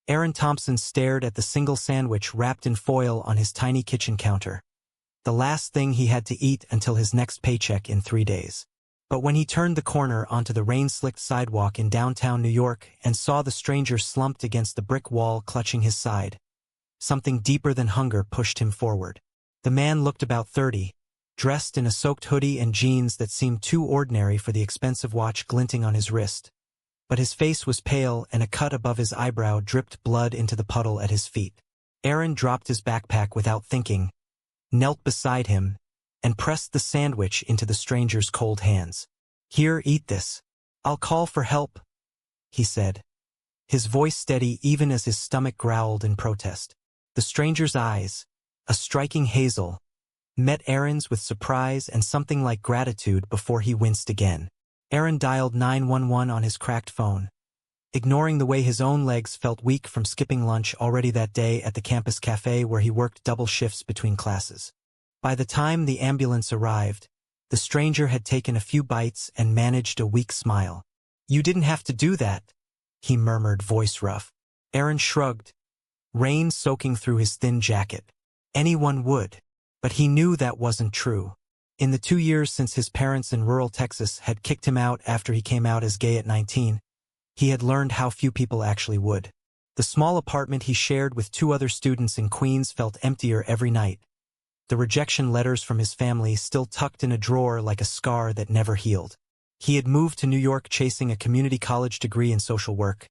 Aaron Thompson stared at the single sandwich wrapped in foil on his tiny kitchen counter. The last thing he had to eat until his next paycheck in 3 days. But when he turned the corner onto the rain-slicked sidewalk in downtown New York and saw the stranger slumped against the brick wall clutching his side, something deeper than hunger pushed him forward. The man looked about 30, dressed in a soaked hoodie and jeans that seemed too ordinary for the expensive watch glinting on his wrist. But his face was pale and a cut above his eyebrow dripped blood into the puddle at his feet. Aaron dropped his backpack without thinking, knelt beside him, and pressed the sandwich into the stranger's cold hands. "Here, eat this. I'll call for help," he said, his voice steady even as his stomach growled in protest. The stranger's eyes, a striking hazel, met Aaron's with surprise and something like gratitude before he winced again. Aaron dialed 911 on his cracked phone, ignoring the way his own legs felt weak from skipping lunch already that day at the campus cafe where he worked double shifts between classes. By the time the ambulance arrived, the stranger had taken a few bites and managed a weak smile. "You didn't have to do that," he murmured, voice rough. Aaron shrugged, rain soaking through his thin jacket. Anyone would. But he knew that wasn't true. In the 2 years since his parents in rural Texas had kicked him out after he came out as gay at 19, he had learned how few people actually would. The small apartment he shared with 2 other students in Queens felt emptier every night. The rejection letters from his family still tucked in a drawer like a scar that never healed. He had moved to New York chasing a community college degree in social work,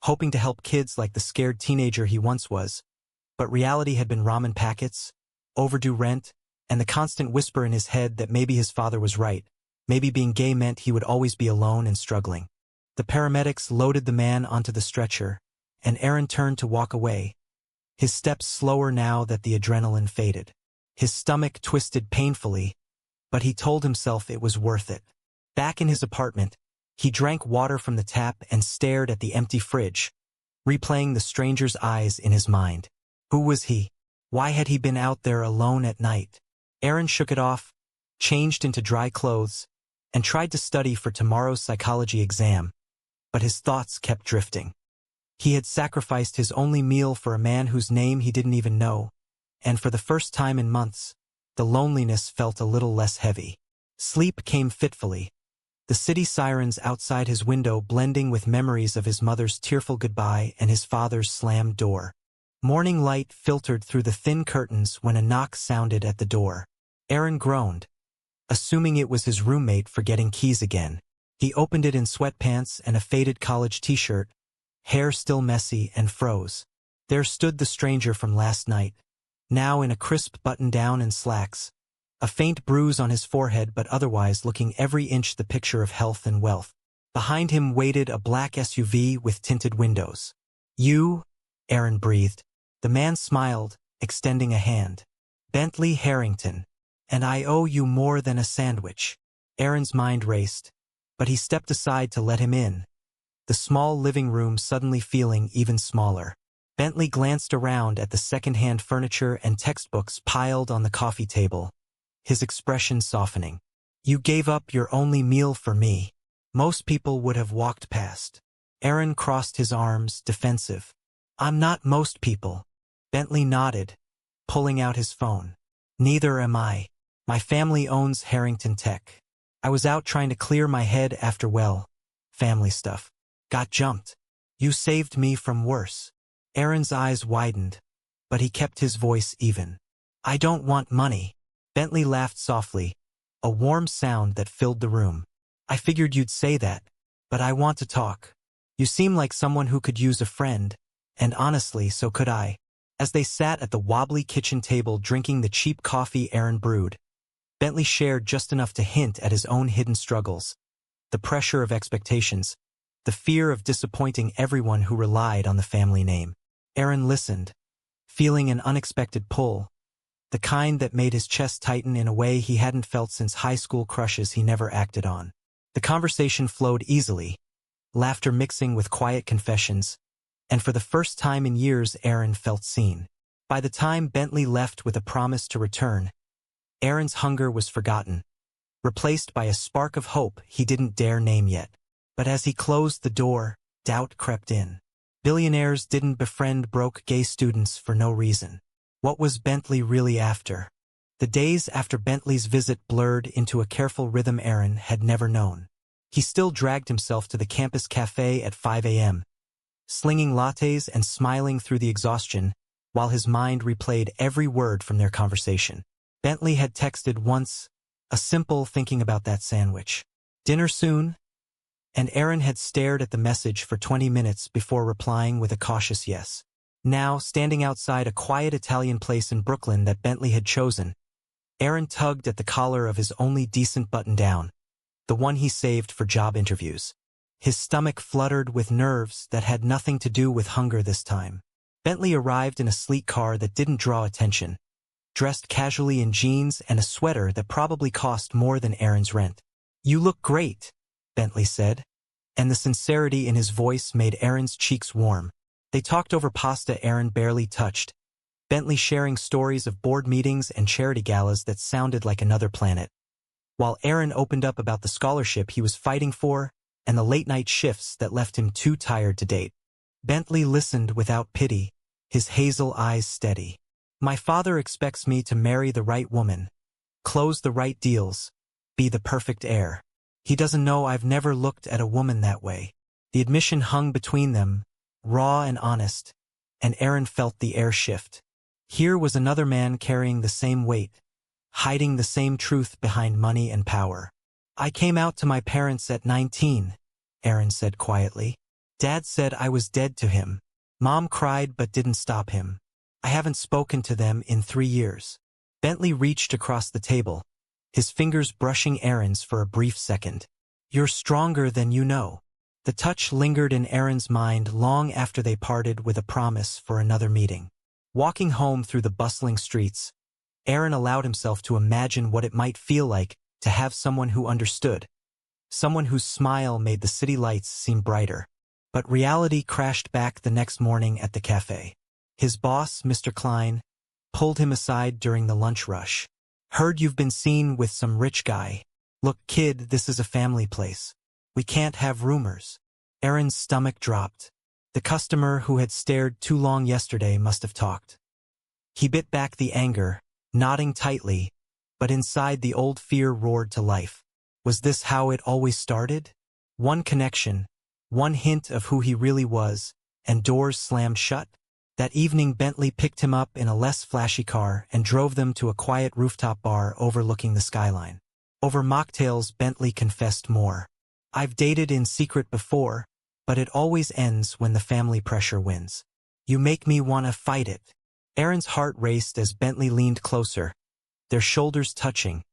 hoping to help kids like the scared teenager he once was. But reality had been ramen packets, overdue rent, and the constant whisper in his head that maybe his father was right, maybe being gay meant he would always be alone and struggling. The paramedics loaded the man onto the stretcher, and Aaron turned to walk away, his steps slower now that the adrenaline faded. His stomach twisted painfully, but he told himself it was worth it. Back in his apartment, he drank water from the tap and stared at the empty fridge, replaying the stranger's eyes in his mind. Who was he? Why had he been out there alone at night? Aaron shook it off, changed into dry clothes, and tried to study for tomorrow's psychology exam. But his thoughts kept drifting. He had sacrificed his only meal for a man whose name he didn't even know, and for the first time in months, the loneliness felt a little less heavy. Sleep came fitfully, the city sirens outside his window blending with memories of his mother's tearful goodbye and his father's slammed door. Morning light filtered through the thin curtains when a knock sounded at the door. Aaron groaned, assuming it was his roommate forgetting keys again. He opened it in sweatpants and a faded college t-shirt, hair still messy, and froze. There stood the stranger from last night, now in a crisp button-down and slacks, a faint bruise on his forehead but otherwise looking every inch the picture of health and wealth. Behind him waited a black SUV with tinted windows. "You?" Aaron breathed. The man smiled, extending a hand. "Bentley Harrington. And I owe you more than a sandwich." Aaron's mind raced, but he stepped aside to let him in, the small living room suddenly feeling even smaller. Bentley glanced around at the second-hand furniture and textbooks piled on the coffee table, his expression softening. "You gave up your only meal for me. Most people would have walked past." Aaron crossed his arms, defensive. "I'm not most people." Bentley nodded, pulling out his phone. "Neither am I. My family owns Harrington Tech. I was out trying to clear my head after, well, family stuff. Got jumped. You saved me from worse." Aaron's eyes widened, but he kept his voice even. "I don't want money." Bentley laughed softly, a warm sound that filled the room. "I figured you'd say that, but I want to talk. You seem like someone who could use a friend, and honestly, so could I." As they sat at the wobbly kitchen table drinking the cheap coffee Aaron brewed, Bentley shared just enough to hint at his own hidden struggles, the pressure of expectations, the fear of disappointing everyone who relied on the family name. Aaron listened, feeling an unexpected pull, the kind that made his chest tighten in a way he hadn't felt since high school crushes he never acted on. The conversation flowed easily, laughter mixing with quiet confessions, and for the first time in years Aaron felt seen. By the time Bentley left with a promise to return, Aaron's hunger was forgotten, replaced by a spark of hope he didn't dare name yet. But as he closed the door, doubt crept in. Billionaires didn't befriend broke gay students for no reason. What was Bentley really after? The days after Bentley's visit blurred into a careful rhythm Aaron had never known. He still dragged himself to the campus cafe at 5 a.m., slinging lattes and smiling through the exhaustion, while his mind replayed every word from their conversation. Bentley had texted once, a simple thinking about that sandwich. Dinner soon? And Aaron had stared at the message for 20 minutes before replying with a cautious yes. Now, standing outside a quiet Italian place in Brooklyn that Bentley had chosen, Aaron tugged at the collar of his only decent button-down, the one he saved for job interviews. His stomach fluttered with nerves that had nothing to do with hunger this time. Bentley arrived in a sleek car that didn't draw attention, dressed casually in jeans and a sweater that probably cost more than Aaron's rent. "You look great," Bentley said, and the sincerity in his voice made Aaron's cheeks warm. They talked over pasta Aaron barely touched, Bentley sharing stories of board meetings and charity galas that sounded like another planet, while Aaron opened up about the scholarship he was fighting for and the late-night shifts that left him too tired to date. Bentley listened without pity, his hazel eyes steady. "My father expects me to marry the right woman, close the right deals, be the perfect heir. He doesn't know I've never looked at a woman that way." The admission hung between them, raw and honest, and Aaron felt the air shift. Here was another man carrying the same weight, hiding the same truth behind money and power. "I came out to my parents at 19, Aaron said quietly. "Dad said I was dead to him. Mom cried but didn't stop him. I haven't spoken to them in 3 years. Bentley reached across the table, his fingers brushing Aaron's for a brief second. "You're stronger than you know." The touch lingered in Aaron's mind long after they parted with a promise for another meeting. Walking home through the bustling streets, Aaron allowed himself to imagine what it might feel like to have someone who understood, someone whose smile made the city lights seem brighter. But reality crashed back the next morning at the cafe. His boss, Mr. Klein, pulled him aside during the lunch rush. "Heard you've been seen with some rich guy. Look, kid, this is a family place. We can't have rumors." Aaron's stomach dropped. The customer who had stared too long yesterday must have talked. He bit back the anger, nodding tightly, but inside the old fear roared to life. Was this how it always started? One connection, one hint of who he really was, and doors slammed shut? That evening Bentley picked him up in a less flashy car and drove them to a quiet rooftop bar overlooking the skyline. Over mocktails Bentley confessed more. "I've dated in secret before, but it always ends when the family pressure wins. You make me want to fight it." Aaron's heart raced as Bentley leaned closer, their shoulders touching,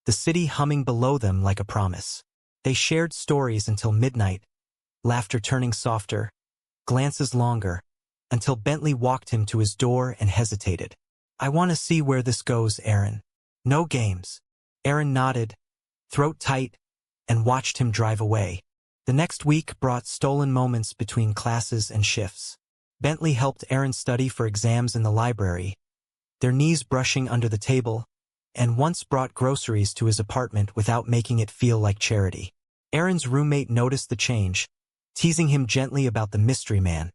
the city humming below them like a promise. They shared stories until midnight, laughter turning softer, glances longer, until Bentley walked him to his door and hesitated. "I want to see where this goes, Aaron. No games." Aaron nodded, throat tight, and watched him drive away. The next week brought stolen moments between classes and shifts. Bentley helped Aaron study for exams in the library, their knees brushing under the table, and once brought groceries to his apartment without making it feel like charity. Aaron's roommate noticed the change, teasing him gently about the mystery man.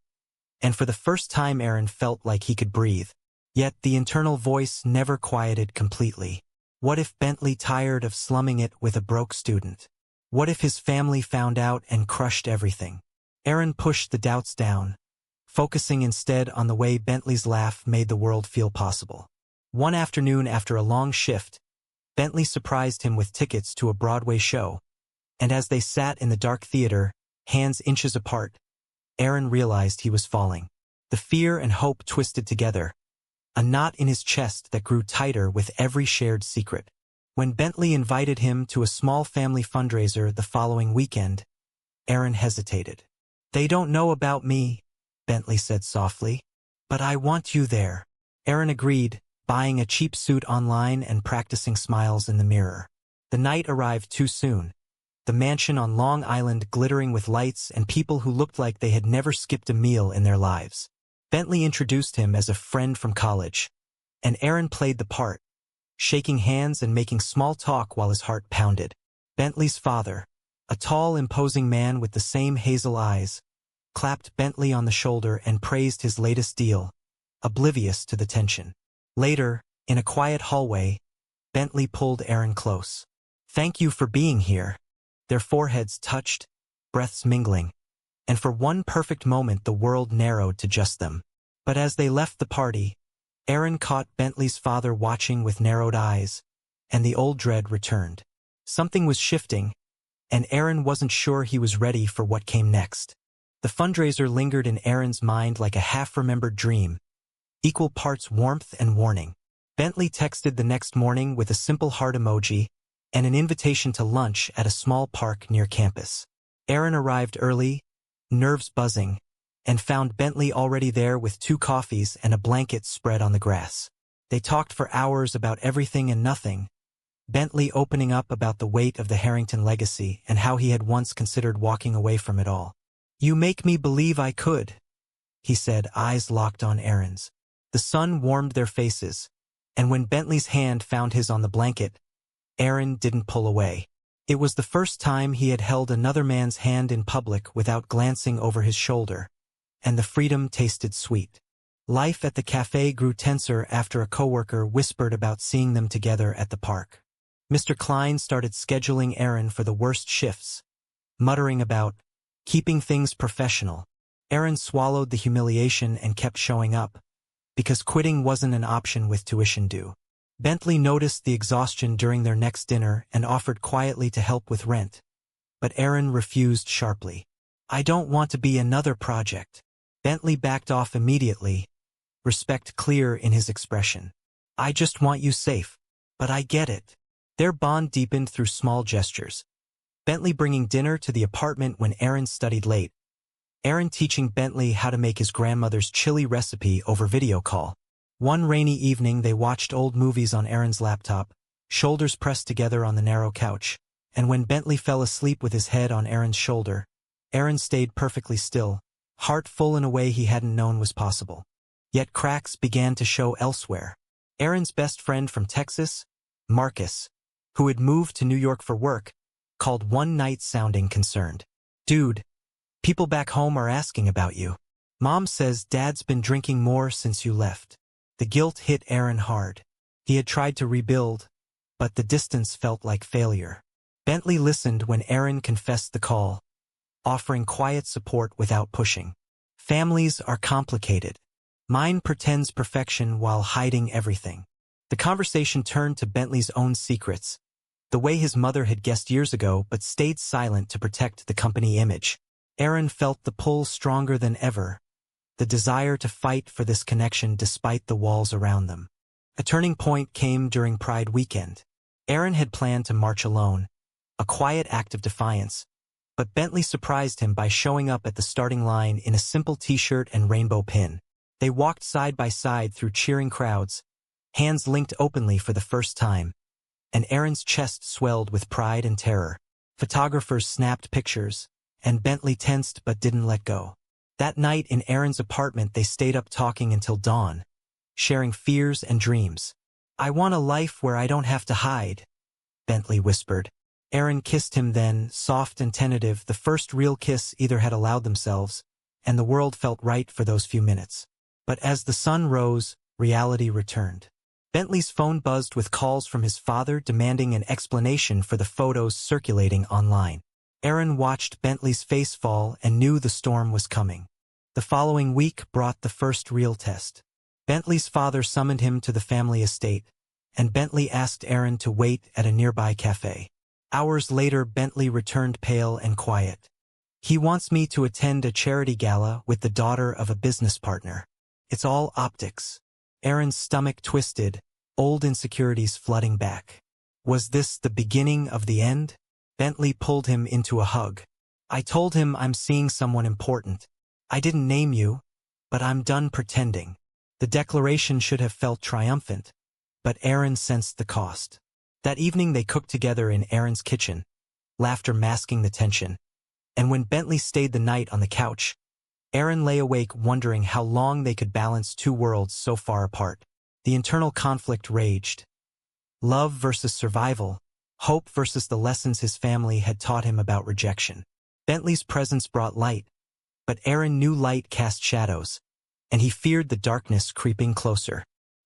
And for the first time Aaron felt like he could breathe. Yet the internal voice never quieted completely. What if Bentley tired of slumming it with a broke student? What if his family found out and crushed everything? Aaron pushed the doubts down, focusing instead on the way Bentley's laugh made the world feel possible. One afternoon after a long shift, Bentley surprised him with tickets to a Broadway show, and as they sat in the dark theater, hands inches apart, Aaron realized he was falling. The fear and hope twisted together, a knot in his chest that grew tighter with every shared secret. When Bentley invited him to a small family fundraiser the following weekend, Aaron hesitated. "They don't know about me," Bentley said softly, "but I want you there." Aaron agreed, buying a cheap suit online and practicing smiles in the mirror. The night arrived too soon, the mansion on Long Island glittering with lights and people who looked like they had never skipped a meal in their lives. Bentley introduced him as a friend from college, and Aaron played the part, shaking hands and making small talk while his heart pounded. Bentley's father, a tall, imposing man with the same hazel eyes, clapped Bentley on the shoulder and praised his latest deal, oblivious to the tension. Later, in a quiet hallway, Bentley pulled Aaron close. "Thank you for being here." Their foreheads touched, breaths mingling, and for one perfect moment the world narrowed to just them. But as they left the party, Aaron caught Bentley's father watching with narrowed eyes, and the old dread returned. Something was shifting, and Aaron wasn't sure he was ready for what came next. The fundraiser lingered in Aaron's mind like a half-remembered dream, equal parts warmth and warning. Bentley texted the next morning with a simple heart emoji and an invitation to lunch at a small park near campus. Aaron arrived early, nerves buzzing, and found Bentley already there with 2 coffees and a blanket spread on the grass. They talked for hours about everything and nothing, Bentley opening up about the weight of the Harrington legacy and how he had once considered walking away from it all. "You make me believe I could," he said, eyes locked on Aaron's. The sun warmed their faces, and when Bentley's hand found his on the blanket, Aaron didn't pull away. It was the first time he had held another man's hand in public without glancing over his shoulder, and the freedom tasted sweet. Life at the cafe grew tenser after a coworker whispered about seeing them together at the park. Mr. Klein started scheduling Aaron for the worst shifts, muttering about keeping things professional. Aaron swallowed the humiliation and kept showing up, because quitting wasn't an option with tuition due. Bentley noticed the exhaustion during their next dinner and offered quietly to help with rent, but Aaron refused sharply. "I don't want to be another project." Bentley backed off immediately, respect clear in his expression. "I just want you safe, but I get it." Their bond deepened through small gestures. Bentley bringing dinner to the apartment when Aaron studied late. Aaron teaching Bentley how to make his grandmother's chili recipe over video call. One rainy evening they watched old movies on Aaron's laptop, shoulders pressed together on the narrow couch, and when Bentley fell asleep with his head on Aaron's shoulder, Aaron stayed perfectly still, heart full in a way he hadn't known was possible. Yet cracks began to show elsewhere. Aaron's best friend from Texas, Marcus, who had moved to New York for work, called one night sounding concerned. "Dude, people back home are asking about you. Mom says Dad's been drinking more since you left." The guilt hit Aaron hard. He had tried to rebuild, but the distance felt like failure. Bentley listened when Aaron confessed the call, offering quiet support without pushing. "Families are complicated. Mine pretends perfection while hiding everything." The conversation turned to Bentley's own secrets, the way his mother had guessed years ago but stayed silent to protect the company image. Aaron felt the pull stronger than ever, the desire to fight for this connection despite the walls around them. A turning point came during Pride weekend. Aaron had planned to march alone, a quiet act of defiance, but Bentley surprised him by showing up at the starting line in a simple t-shirt and rainbow pin. They walked side by side through cheering crowds, hands linked openly for the first time, and Aaron's chest swelled with pride and terror. Photographers snapped pictures, and Bentley tensed but didn't let go. That night in Aaron's apartment they stayed up talking until dawn, sharing fears and dreams. "I want a life where I don't have to hide," Bentley whispered. Aaron kissed him then, soft and tentative, the first real kiss either had allowed themselves, and the world felt right for those few minutes. But as the sun rose, reality returned. Bentley's phone buzzed with calls from his father demanding an explanation for the photos circulating online. Aaron watched Bentley's face fall and knew the storm was coming. The following week brought the first real test. Bentley's father summoned him to the family estate, and Bentley asked Aaron to wait at a nearby cafe. Hours later, Bentley returned pale and quiet. "He wants me to attend a charity gala with the daughter of a business partner. It's all optics." Aaron's stomach twisted, old insecurities flooding back. Was this the beginning of the end? Bentley pulled him into a hug. "I told him I'm seeing someone important. I didn't name you, but I'm done pretending." The declaration should have felt triumphant, but Aaron sensed the cost. That evening they cooked together in Aaron's kitchen, laughter masking the tension, and when Bentley stayed the night on the couch, Aaron lay awake wondering how long they could balance two worlds so far apart. The internal conflict raged. Love versus survival, hope versus the lessons his family had taught him about rejection. Bentley's presence brought light, But Aaron knew light cast shadows, and he feared the darkness creeping closer.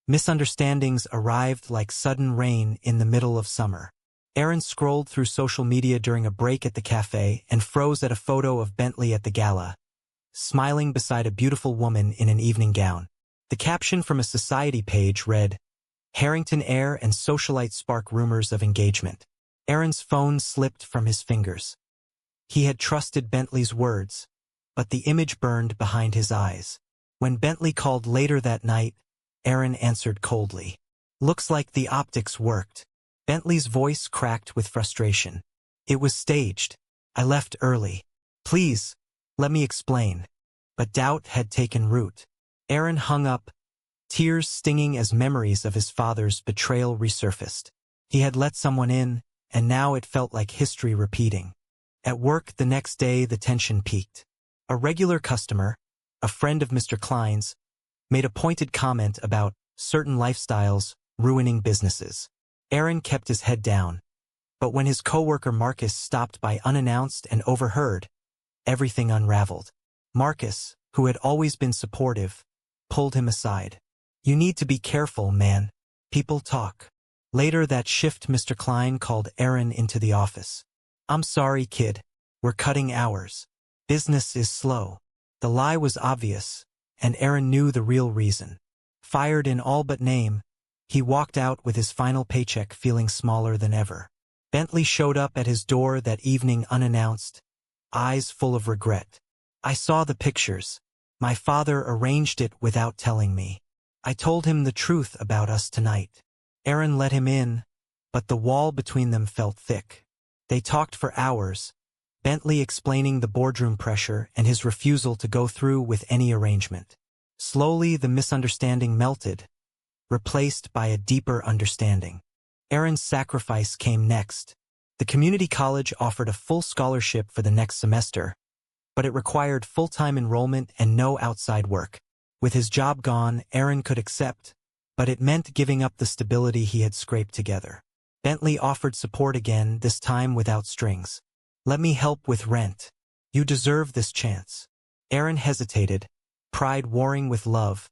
Misunderstandings arrived like sudden rain in the middle of summer. Aaron scrolled through social media during a break at the cafe and froze at a photo of Bentley at the gala, smiling beside a beautiful woman in an evening gown. The caption from a society page read, "Harrington heir and socialite spark rumors of engagement." Aaron's phone slipped from his fingers. He had trusted Bentley's words, but the image burned behind his eyes. When Bentley called later that night, Aaron answered coldly. "Looks like the optics worked." Bentley's voice cracked with frustration. "It was staged. I left early. Please, let me explain." But doubt had taken root. Aaron hung up, tears stinging as memories of his father's betrayal resurfaced. He had let someone in, and now it felt like history repeating. At work the next day the tension peaked. A regular customer, a friend of Mr. Klein's, made a pointed comment about certain lifestyles ruining businesses. Aaron kept his head down, but when his coworker Marcus stopped by unannounced and overheard, everything unraveled. Marcus, who had always been supportive, pulled him aside. "You need to be careful, man. People talk." Later that shift Mr. Klein called Aaron into the office. "I'm sorry, kid. We're cutting hours. Business is slow." The lie was obvious, and Aaron knew the real reason. Fired in all but name, he walked out with his final paycheck feeling smaller than ever. Bentley showed up at his door that evening unannounced, eyes full of regret. "I saw the pictures. My father arranged it without telling me. I told him the truth about us tonight." Aaron let him in, but the wall between them felt thick. They talked for hours, Bentley explaining the boardroom pressure and his refusal to go through with any arrangement. Slowly the misunderstanding melted, replaced by a deeper understanding. Aaron's sacrifice came next. The community college offered a full scholarship for the next semester, but it required full-time enrollment and no outside work. With his job gone, Aaron could accept, but it meant giving up the stability he had scraped together. Bentley offered support again, this time without strings. "Let me help with rent. You deserve this chance." Aaron hesitated, pride warring with love,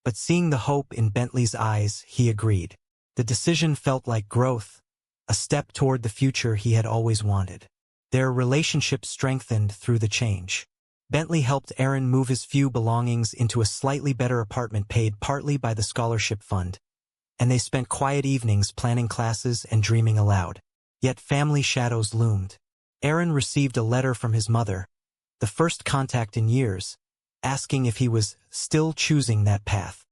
but seeing the hope in Bentley's eyes, he agreed. The decision felt like growth, a step toward the future he had always wanted. Their relationship strengthened through the change. Bentley helped Aaron move his few belongings into a slightly better apartment paid partly by the scholarship fund, and they spent quiet evenings planning classes and dreaming aloud. Yet family shadows loomed. Aaron received a letter from his mother, the first contact in years, asking if he was still choosing that path.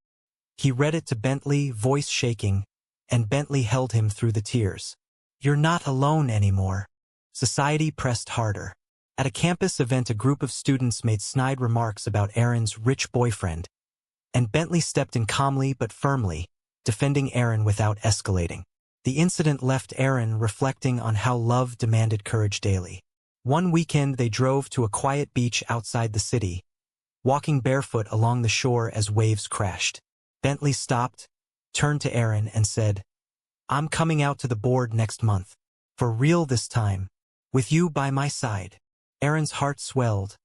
He read it to Bentley, voice shaking, and Bentley held him through the tears. "You're not alone anymore." Society pressed harder. At a campus event, a group of students made snide remarks about Aaron's rich boyfriend, and Bentley stepped in calmly but firmly, defending Aaron without escalating. The incident left Aaron reflecting on how love demanded courage daily. One weekend they drove to a quiet beach outside the city, walking barefoot along the shore as waves crashed. Bentley stopped, turned to Aaron and said, "I'm coming out to the board next month. For real this time. With you by my side." Aaron's heart swelled,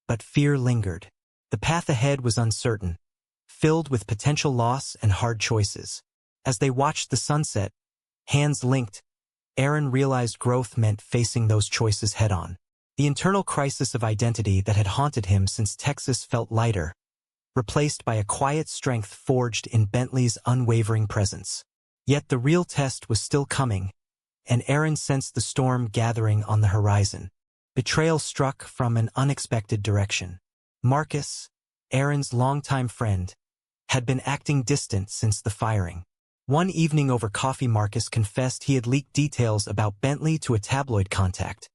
but fear lingered. The path ahead was uncertain, filled with potential loss and hard choices. As they watched the sunset, hands linked, Aaron realized growth meant facing those choices head-on. The internal crisis of identity that had haunted him since Texas felt lighter, replaced by a quiet strength forged in Bentley's unwavering presence. Yet the real test was still coming, and Aaron sensed the storm gathering on the horizon. Betrayal struck from an unexpected direction. Marcus, Aaron's longtime friend, had been acting distant since the firing. One evening over coffee, Marcus confessed he had leaked details about Bentley to a tabloid contact,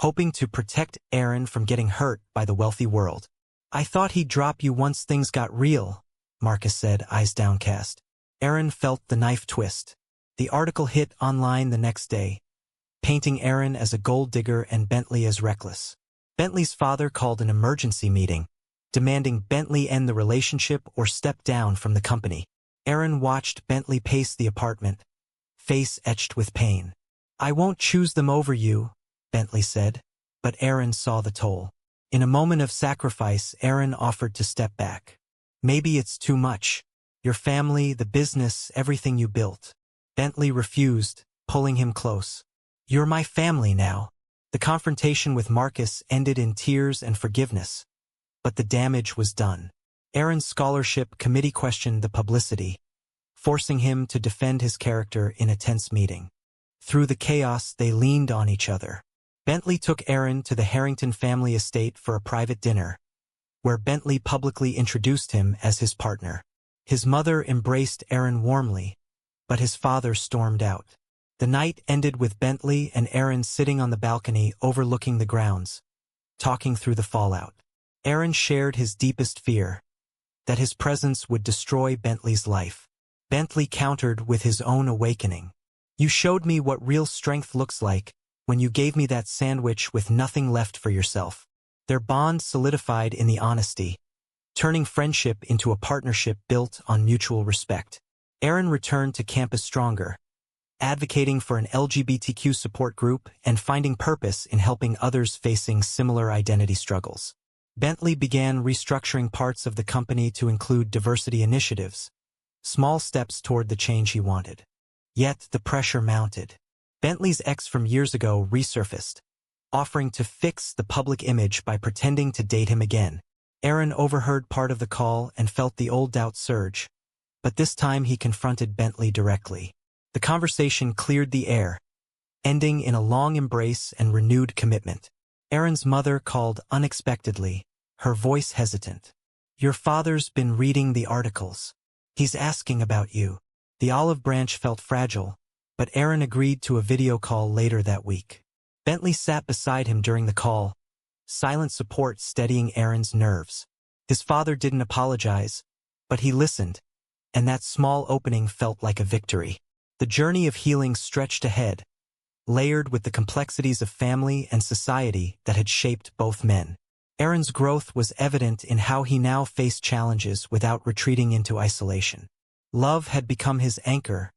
hoping to protect Aaron from getting hurt by the wealthy world. "I thought he'd drop you once things got real," Marcus said, eyes downcast. Aaron felt the knife twist. The article hit online the next day, painting Aaron as a gold digger and Bentley as reckless. Bentley's father called an emergency meeting, demanding Bentley end the relationship or step down from the company. Aaron watched Bentley pace the apartment, face etched with pain. "I won't choose them over you," Bentley said, but Aaron saw the toll. In a moment of sacrifice, Aaron offered to step back. Maybe it's too much. Your family, the business, everything you built. Bentley refused, pulling him close. You're my family now. The confrontation with Marcus ended in tears and forgiveness. But the damage was done. Aaron's scholarship committee questioned the publicity, forcing him to defend his character in a tense meeting. Through the chaos, they leaned on each other. Bentley took Aaron to the Harrington family estate for a private dinner, where Bentley publicly introduced him as his partner. His mother embraced Aaron warmly, but his father stormed out. The night ended with Bentley and Aaron sitting on the balcony overlooking the grounds, talking through the fallout. Aaron shared his deepest fear, that his presence would destroy Bentley's life. Bentley countered with his own awakening. You showed me what real strength looks like when you gave me that sandwich with nothing left for yourself. Their bond solidified in the honesty, turning friendship into a partnership built on mutual respect. Aaron returned to campus stronger, advocating for an LGBTQ support group and finding purpose in helping others facing similar identity struggles. Bentley began restructuring parts of the company to include diversity initiatives, small steps toward the change he wanted. Yet the pressure mounted. Bentley's ex from years ago resurfaced, offering to fix the public image by pretending to date him again. Aaron overheard part of the call and felt the old doubt surge, but this time he confronted Bentley directly. The conversation cleared the air, ending in a long embrace and renewed commitment. Aaron's mother called unexpectedly, her voice hesitant. Your father's been reading the articles. He's asking about you. The olive branch felt fragile, but Aaron agreed to a video call later that week. Bentley sat beside him during the call, silent support steadying Aaron's nerves. His father didn't apologize, but he listened, and that small opening felt like a victory. The journey of healing stretched ahead, layered with the complexities of family and society that had shaped both men. Aaron's growth was evident in how he now faced challenges without retreating into isolation. Love had become his anchor,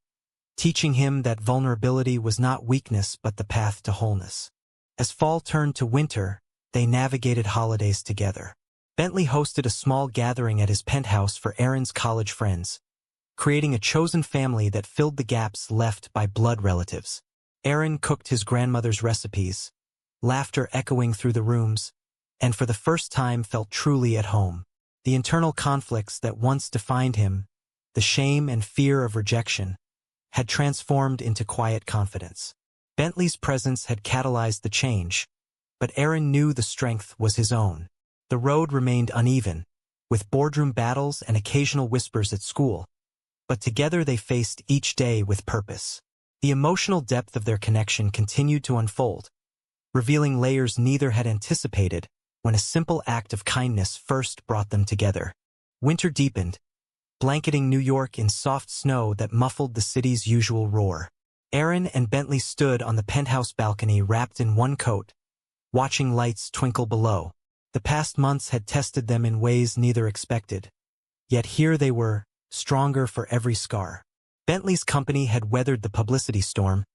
teaching him that vulnerability was not weakness but the path to wholeness. As fall turned to winter, they navigated holidays together. Bentley hosted a small gathering at his penthouse for Aaron's college friends, creating a chosen family that filled the gaps left by blood relatives. Aaron cooked his grandmother's recipes, laughter echoing through the rooms, and for the first time felt truly at home. The internal conflicts that once defined him, the shame and fear of rejection, had transformed into quiet confidence. Bentley's presence had catalyzed the change, but Aaron knew the strength was his own. The road remained uneven, with boardroom battles and occasional whispers at school, but together they faced each day with purpose. The emotional depth of their connection continued to unfold, revealing layers neither had anticipated when a simple act of kindness first brought them together. Winter deepened, blanketing New York in soft snow that muffled the city's usual roar. Aaron and Bentley stood on the penthouse balcony wrapped in one coat, watching lights twinkle below. The past months had tested them in ways neither expected. Yet here they were, stronger for every scar. Bentley's company had weathered the publicity storm,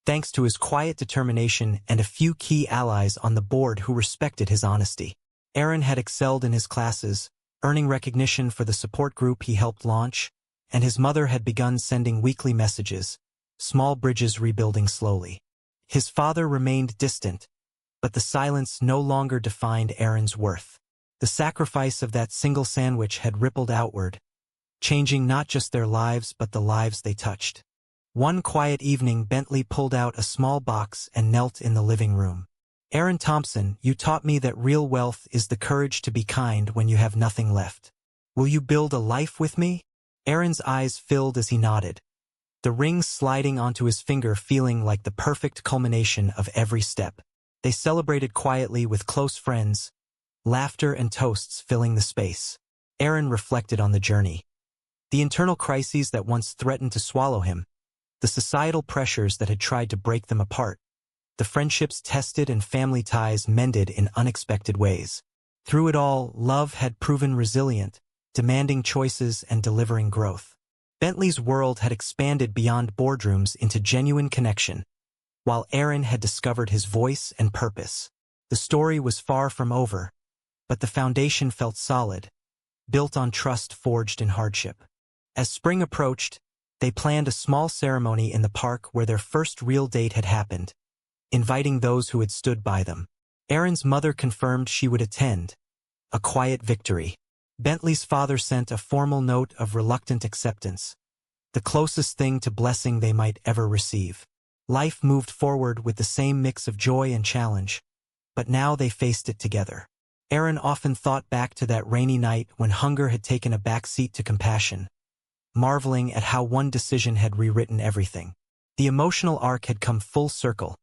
thanks to his quiet determination and a few key allies on the board who respected his honesty. Aaron had excelled in his classes, earning recognition for the support group he helped launch, and his mother had begun sending weekly messages, small bridges rebuilding slowly. His father remained distant, but the silence no longer defined Aaron's worth. The sacrifice of that single sandwich had rippled outward, changing not just their lives but the lives they touched. One quiet evening, Bentley pulled out a small box and knelt in the living room. Aaron Thompson, you taught me that real wealth is the courage to be kind when you have nothing left. Will you build a life with me? Aaron's eyes filled as he nodded, the ring sliding onto his finger feeling like the perfect culmination of every step. They celebrated quietly with close friends, laughter and toasts filling the space. Aaron reflected on the journey. The internal crises that once threatened to swallow him, the societal pressures that had tried to break them apart, the friendships tested and family ties mended in unexpected ways. Through it all, love had proven resilient, demanding choices and delivering growth. Bentley's world had expanded beyond boardrooms into genuine connection, while Aaron had discovered his voice and purpose. The story was far from over, but the foundation felt solid, built on trust forged in hardship. As spring approached, they planned a small ceremony in the park where their first real date had happened, inviting those who had stood by them. Aaron's mother confirmed she would attend, a quiet victory. Bentley's father sent a formal note of reluctant acceptance, the closest thing to blessing they might ever receive. Life moved forward with the same mix of joy and challenge, but now they faced it together. Aaron often thought back to that rainy night when hunger had taken a back seat to compassion, marveling at how one decision had rewritten everything. The emotional arc had come full circle,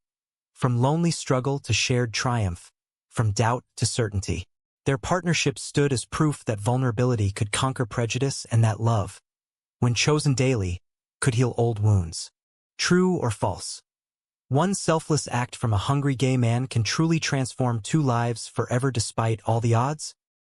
from lonely struggle to shared triumph, from doubt to certainty. Their partnership stood as proof that vulnerability could conquer prejudice and that love, when chosen daily, could heal old wounds. True or false? One selfless act from a hungry gay man can truly transform two lives forever despite all the odds?